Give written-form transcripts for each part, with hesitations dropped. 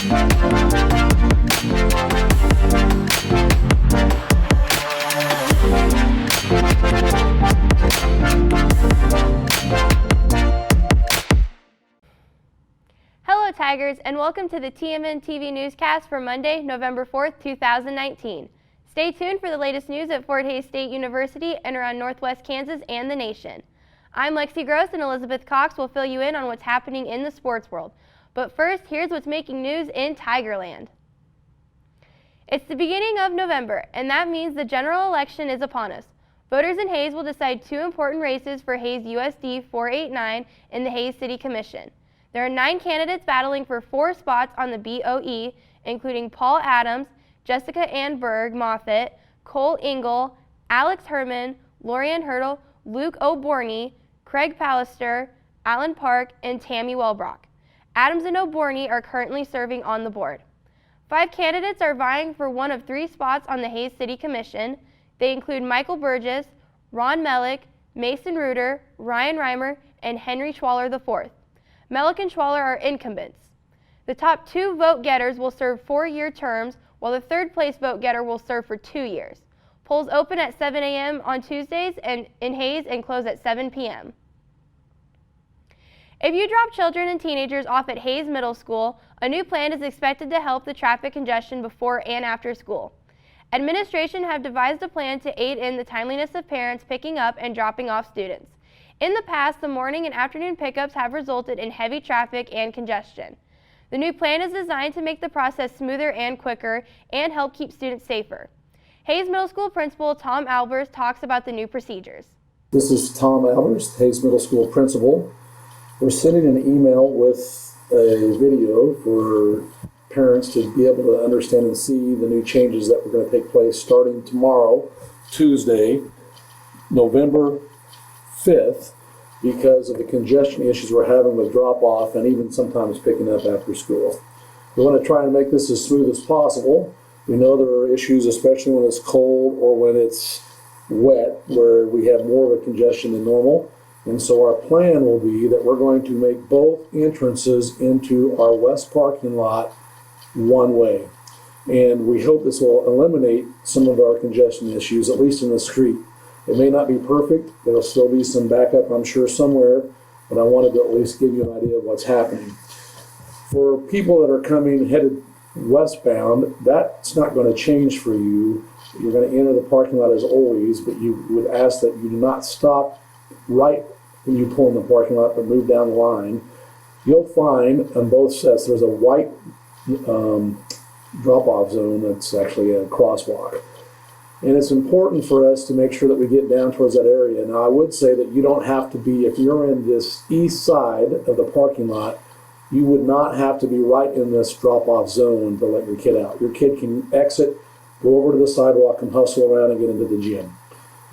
Hello Tigers, and welcome to the TMNtv newscast for Monday, November 4th, 2019. Stay tuned for the latest news at Fort Hays State University and around Northwest Kansas and the nation. I'm Lexi Gross, and Elizabeth Cox will fill you in on what's happening in the sports world. But first, here's what's making news in Tigerland. It's the beginning of November, and that means the general election is upon us. Voters in Hays will decide two important races for Hays USD 489 in the Hays City Commission. There are 9 candidates battling for 4 spots on the BOE, including Paul Adams, Jessica Ann Berg Moffitt, Cole Engel, Alex Herman, Lorianne Hurdle, Luke O'Borney, Craig Pallister, Alan Park, and Tammy Wellbrock. Adams and O'Borney are currently serving on the board. 5 candidates are vying for one of 3 spots on the Hays City Commission. They include Michael Burgess, Ron Mellick, Mason Reuter, Ryan Reimer, and Henry Schwaller IV. Mellick and Schwaller are incumbents. The top 2 vote getters will serve 4-year terms, while the 3rd place vote getter will serve for 2 years. Polls open at 7 a.m. on Tuesdays and in Hays and close at 7 p.m. If you drop children and teenagers off at Hays Middle School, a new plan is expected to help the traffic congestion before and after school. Administration have devised a plan to aid in the timeliness of parents picking up and dropping off students. In the past, the morning and afternoon pickups have resulted in heavy traffic and congestion. The new plan is designed to make the process smoother and quicker and help keep students safer. Hays Middle School Principal Tom Albers talks about the new procedures. This is Tom Albers, Hays Middle School Principal. We're sending an email with a video for parents to be able to understand and see the new changes that are going to take place starting tomorrow, Tuesday, November 5th, because of the congestion issues we're having with drop-off and even sometimes picking up after school. We want to try and make this as smooth as possible. We know there are issues, especially when it's cold or when it's wet, where we have more of a congestion than normal. And so our plan will be that we're going to make both entrances into our west parking lot one way. And we hope this will eliminate some of our congestion issues, at least in the street. It may not be perfect. There'll still be some backup, I'm sure, somewhere, but I wanted to at least give you an idea of what's happening. For people that are coming headed westbound, that's not going to change for you. You're going to enter the parking lot as always, but you would ask that you do not stop right when you pull in the parking lot, but move down the line. You'll find on both sets there's a white drop-off zone that's actually a crosswalk. And it's important for us to make sure that we get down towards that area. Now, I would say that you don't have to be, if you're in this east side of the parking lot, you would not have to be right in this drop-off zone to let your kid out. Your kid can exit, go over to the sidewalk, and hustle around and get into the gym.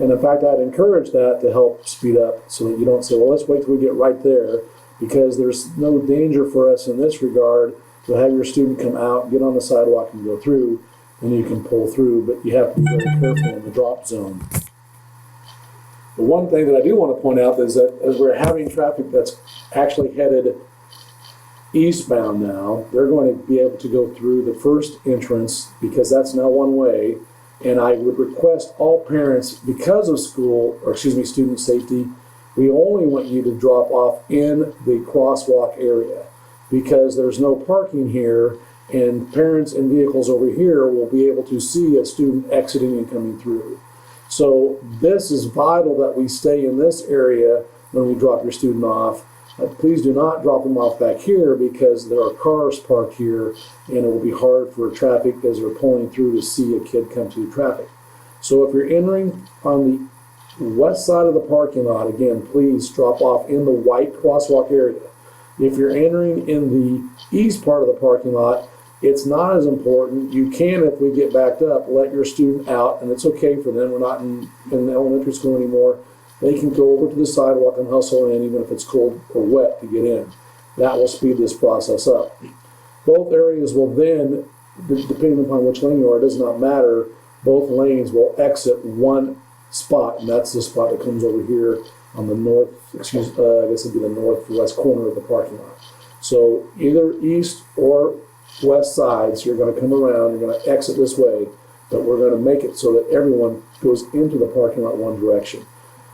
And in fact, I'd encourage that to help speed up so that you don't say, well, let's wait till we get right there, because there's no danger for us in this regard to have your student come out, get on the sidewalk, and go through. And you can pull through, but you have to be very careful in the drop zone. The one thing that I do want to point out is that as we're having traffic that's actually headed eastbound now, they're going to be able to go through the first entrance because that's now one way. And I would request all parents, because of student safety, we only want you to drop off in the crosswalk area because there's no parking here. And parents and vehicles over here will be able to see a student exiting and coming through. So this is vital that we stay in this area when we drop your student off. Please do not drop them off back here because there are cars parked here and it will be hard for traffic as they're pulling through to see a kid come through traffic. So if you're entering on the west side of the parking lot, again, please drop off in the white crosswalk area. If you're entering in the east part of the parking lot, it's not as important. You can, if we get backed up, let your student out, and it's okay for them. We're not in the elementary school anymore. They can go over to the sidewalk and hustle in, even if it's cold or wet, to get in. That will speed this process up. Both areas will then, depending upon which lane you are, it does not matter, both lanes will exit one spot, and that's the spot that comes over here on the I guess it'd be the northwest corner of the parking lot. So either east or west side, so you're going to come around, you're going to exit this way, but we're going to make it so that everyone goes into the parking lot one direction.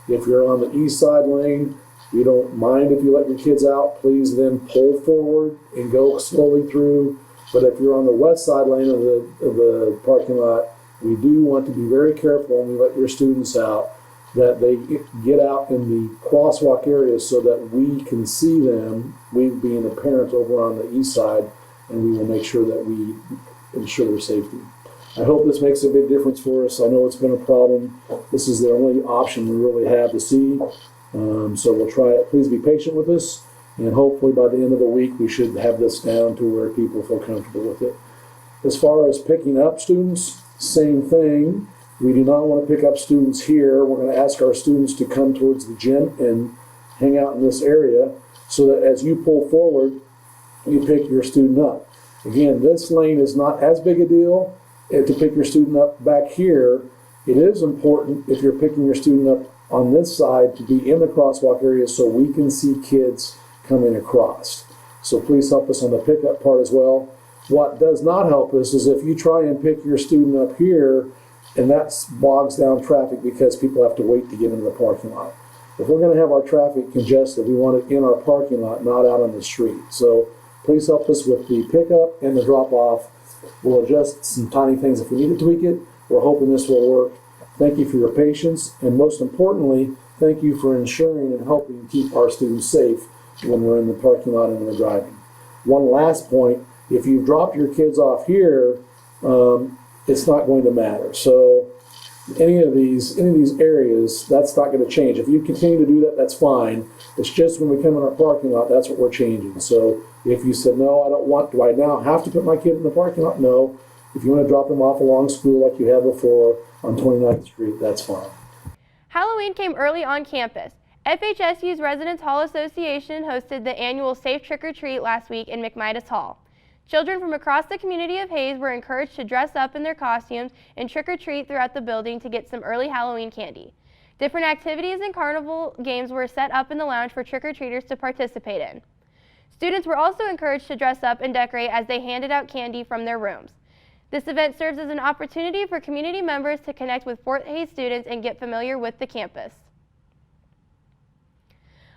If you're on the east side lane, we don't mind if you let your kids out. Please then pull forward and go slowly through. But if you're on the west side lane of the parking lot, we do want to be very careful when we let your students out that they get out in the crosswalk area so that we can see them, we being the parents over on the east side, and we will make sure that we ensure their safety. I hope this makes a big difference for us. I know it's been a problem. This is the only option we really have to see. So we'll try it. Please be patient with us, and hopefully by the end of the week we should have this down to where people feel comfortable with it. As far as picking up students, same thing. We do not want to pick up students here. We're going to ask our students to come towards the gym and hang out in this area so that as you pull forward, you pick your student up. Again, this lane is not as big a deal to pick your student up back here. It is important if you're picking your student up on this side to be in the crosswalk area so we can see kids coming across. So please help us on the pickup part as well. What does not help us is if you try and pick your student up here, and that bogs down traffic because people have to wait to get into the parking lot. If we're going to have our traffic congested, we want it in our parking lot, not out on the street. So please help us with the pickup and the drop off. We'll adjust some tiny things if we need to tweak it. We're hoping this will work. Thank you for your patience, and most importantly, thank you for ensuring and helping keep our students safe when we're in the parking lot and we're driving. One last point, if you drop your kids off here, it's not going to matter. So any of these areas, that's not going to change. If you continue to do that, that's fine. It's just when we come in our parking lot, that's what we're changing. So if you said, no, I don't want, do I now have to put my kid in the parking lot? No. If you want to drop them off along school like you have before on 29th Street, that's fine. Halloween came early on campus. FHSU's Residence Hall Association hosted the annual Safe Trick or Treat last week in McMidas Hall. Children from across the community of Hayes were encouraged to dress up in their costumes and trick-or-treat throughout the building to get some early Halloween candy. Different activities and carnival games were set up in the lounge for trick-or-treaters to participate in. Students were also encouraged to dress up and decorate as they handed out candy from their rooms. This event serves as an opportunity for community members to connect with Fort Hays students and get familiar with the campus.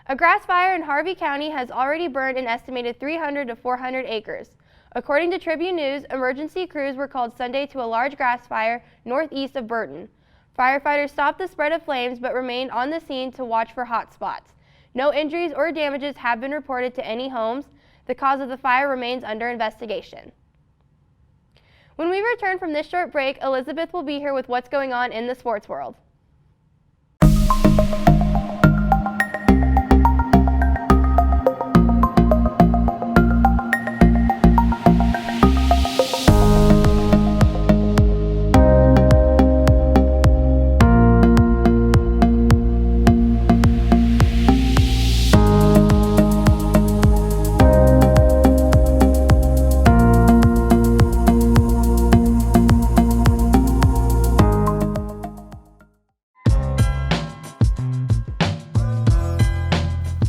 A grass fire in Harvey County has already burned an estimated 300 to 400 acres. According to Tribune News, emergency crews were called Sunday to a large grass fire northeast of Burton. Firefighters stopped the spread of flames but remained on the scene to watch for hot spots. No injuries or damages have been reported to any homes. The cause of the fire remains under investigation. When we return from this short break, Elizabeth will be here with what's going on in the sports world.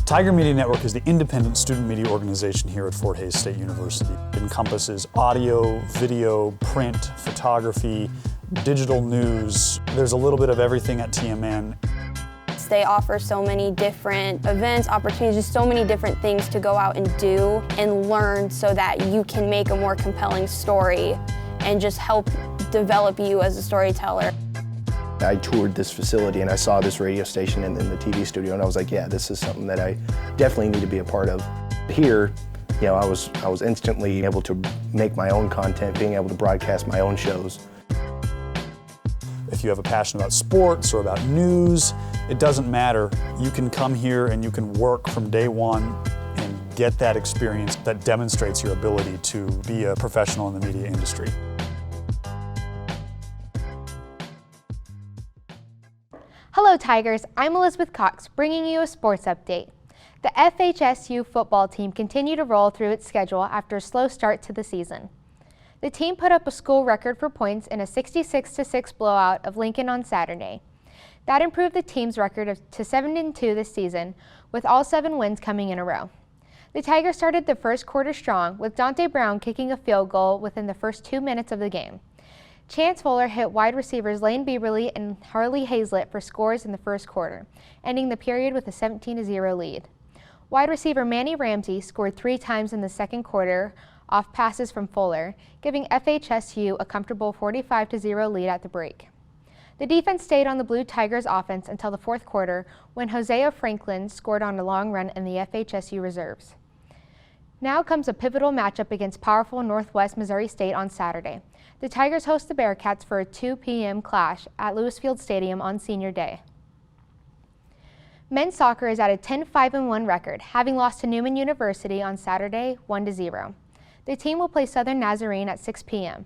Tiger Media Network is the independent student media organization here at Fort Hays State University. It encompasses audio, video, print, photography, digital news. There's a little bit of everything at TMN. They offer so many different events, opportunities, just so many different things to go out and do and learn so that you can make a more compelling story and just help develop you as a storyteller. I toured this facility and I saw this radio station in the TV studio and I was like, yeah, this is something that I definitely need to be a part of. Here, you know, I was instantly able to make my own content, being able to broadcast my own shows. If you have a passion about sports or about news, it doesn't matter. You can come here and you can work from day one and get that experience that demonstrates your ability to be a professional in the media industry. Hello Tigers, I'm Elizabeth Cox bringing you a sports update. The FHSU football team continued to roll through its schedule after a slow start to the season. The team put up a school record for points in a 66-6 blowout of Lincoln on Saturday. That improved the team's record to 7-2 this season, with all 7 wins coming in a row. The Tigers started the first quarter strong, with Dante Brown kicking a field goal within the first 2 minutes of the game. Chance Fuller hit wide receivers Lane Bieberly and Harley Hazlett for scores in the first quarter, ending the period with a 17-0 lead. Wide receiver Manny Ramsey scored 3 times in the second quarter off passes from Fuller, giving FHSU a comfortable 45-0 lead at the break. The defense stayed on the Blue Tigers offense until the fourth quarter, when Hosea Franklin scored on a long run in the FHSU reserves. Now comes a pivotal matchup against powerful Northwest Missouri State on Saturday. The Tigers host the Bearcats for a 2 p.m. clash at Lewis Field Stadium on Senior Day. Men's soccer is at a 10-5-1 record, having lost to Newman University on Saturday 1-0. The team will play Southern Nazarene at 6 p.m.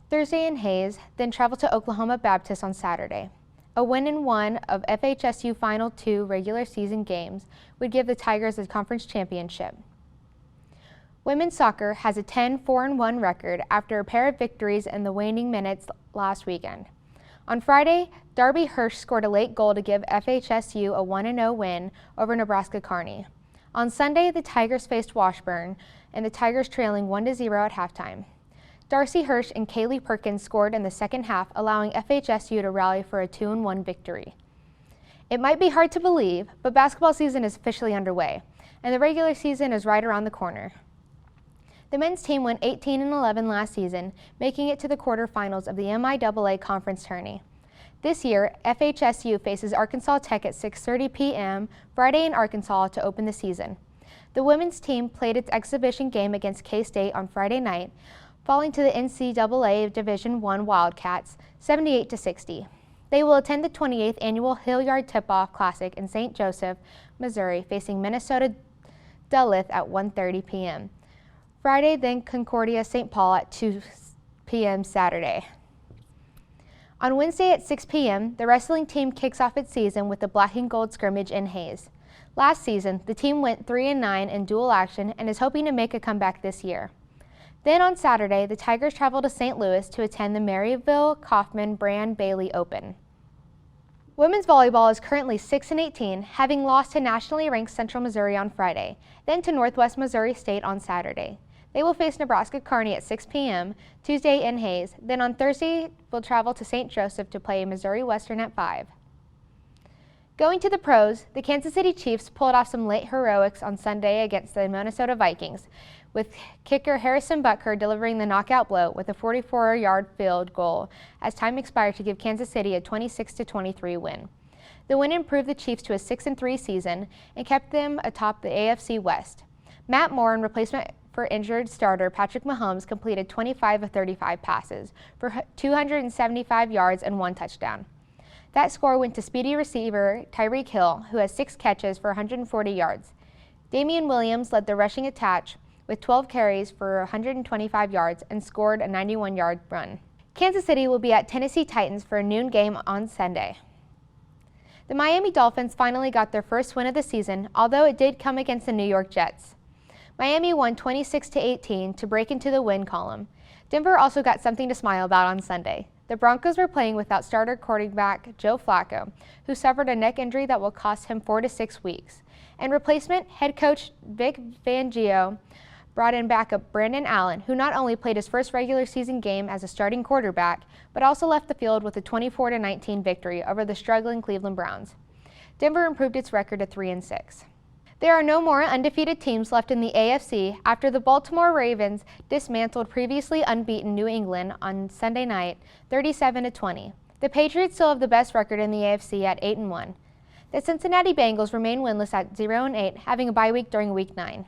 Thursday in Hayes, then travel to Oklahoma Baptist on Saturday. A win in one of FHSU Final 2 regular season games would give the Tigers a conference championship. Women's soccer has a 10-4-1 record after a pair of victories in the waning minutes last weekend. On Friday, Darby Hirsch scored a late goal to give FHSU a 1-0 win over Nebraska Kearney. On Sunday, the Tigers faced Washburn, and the Tigers trailing 1-0 at halftime. Darcy Hirsch and Kaylee Perkins scored in the second half, allowing FHSU to rally for a 2-1 victory. It might be hard to believe, but basketball season is officially underway, and the regular season is right around the corner. The men's team went 18-11 last season, making it to the quarterfinals of the MIAA Conference Tourney. This year, FHSU faces Arkansas Tech at 6:30 p.m. Friday in Arkansas to open the season. The women's team played its exhibition game against K-State on Friday night, falling to the NCAA Division I Wildcats 78-60. They will attend the 28th annual Hilliard Tip-Off Classic in St. Joseph, Missouri, facing Minnesota Duluth at 1:30 p.m. Friday, then Concordia St. Paul at 2 p.m. Saturday. On Wednesday at 6 p.m., the wrestling team kicks off its season with the Black and Gold scrimmage in Hayes. Last season, the team went 3-9 in dual action and is hoping to make a comeback this year. Then on Saturday, the Tigers travel to St. Louis to attend the Maryville Kaufman Brand Bailey Open. Women's volleyball is currently 6-18, having lost to nationally ranked Central Missouri on Friday, then to Northwest Missouri State on Saturday. They will face Nebraska Kearney at 6 p.m. Tuesday in Hayes, then on Thursday will travel to St. Joseph to play Missouri Western at 5. Going to the pros, the Kansas City Chiefs pulled off some late heroics on Sunday against the Minnesota Vikings, with kicker Harrison Butker delivering the knockout blow with a 44-yard field goal as time expired to give Kansas City a 26-23 win. The win improved the Chiefs to a 6-3 season and kept them atop the AFC West. Matt Moore, in replacement for injured starter Patrick Mahomes, completed 25 of 35 passes for 275 yards and 1 touchdown. That score went to speedy receiver Tyreek Hill, who has 6 catches for 140 yards. Damian Williams led the rushing attack with 12 carries for 125 yards and scored a 91-yard run. Kansas City will be at Tennessee Titans for a noon game on Sunday. The Miami Dolphins finally got their first win of the season, although it did come against the New York Jets. Miami won 26-18 to break into the win column. Denver also got something to smile about on Sunday. The Broncos were playing without starter quarterback Joe Flacco, who suffered a neck injury that will cost him 4 to 6 weeks. And replacement head coach Vic Fangio brought in backup Brandon Allen, who not only played his first regular season game as a starting quarterback, but also left the field with a 24-19 victory over the struggling Cleveland Browns. Denver improved its record to 3-6. There are no more undefeated teams left in the AFC after the Baltimore Ravens dismantled previously unbeaten New England on Sunday night, 37-20. The Patriots still have the best record in the AFC at 8-1. The Cincinnati Bengals remain winless at 0-8, having a bye week during Week 9.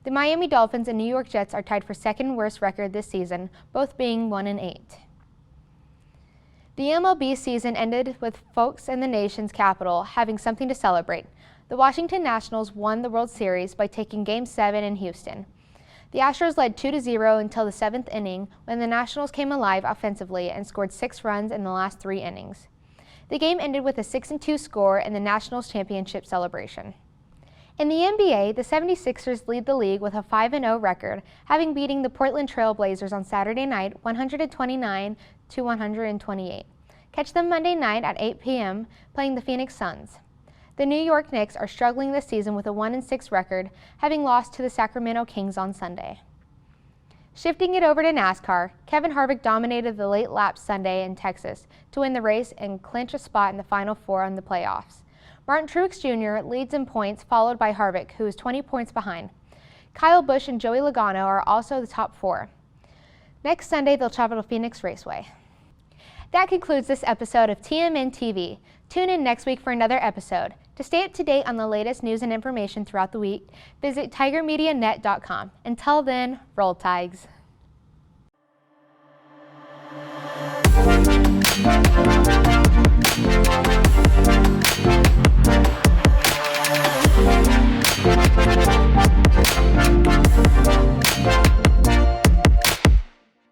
The Miami Dolphins and New York Jets are tied for second worst record this season, both being 1-8. The MLB season ended with folks in the nation's capital having something to celebrate. The Washington Nationals won the World Series by taking Game 7 in Houston. The Astros led 2-0 until the 7th inning, when the Nationals came alive offensively and scored 6 runs in the last 3 innings. The game ended with a 6-2 score in the Nationals championship celebration. In the NBA, the 76ers lead the league with a 5-0 record, having beaten the Portland Trail Blazers on Saturday night 129-128. Catch them Monday night at 8 p.m. playing the Phoenix Suns. The New York Knicks are struggling this season with a 1-6 record, having lost to the Sacramento Kings on Sunday. Shifting it over to NASCAR, Kevin Harvick dominated the late lap Sunday in Texas to win the race and clinch a spot in the Final Four in the playoffs. Martin Truex Jr. leads in points, followed by Harvick, who is 20 points behind. Kyle Busch and Joey Logano are also the top 4. Next Sunday, they'll travel to Phoenix Raceway. That concludes this episode of TMNtv. Tune in next week for another episode. To stay up to date on the latest news and information throughout the week, visit tigermedianet.com. Until then, roll Tigers.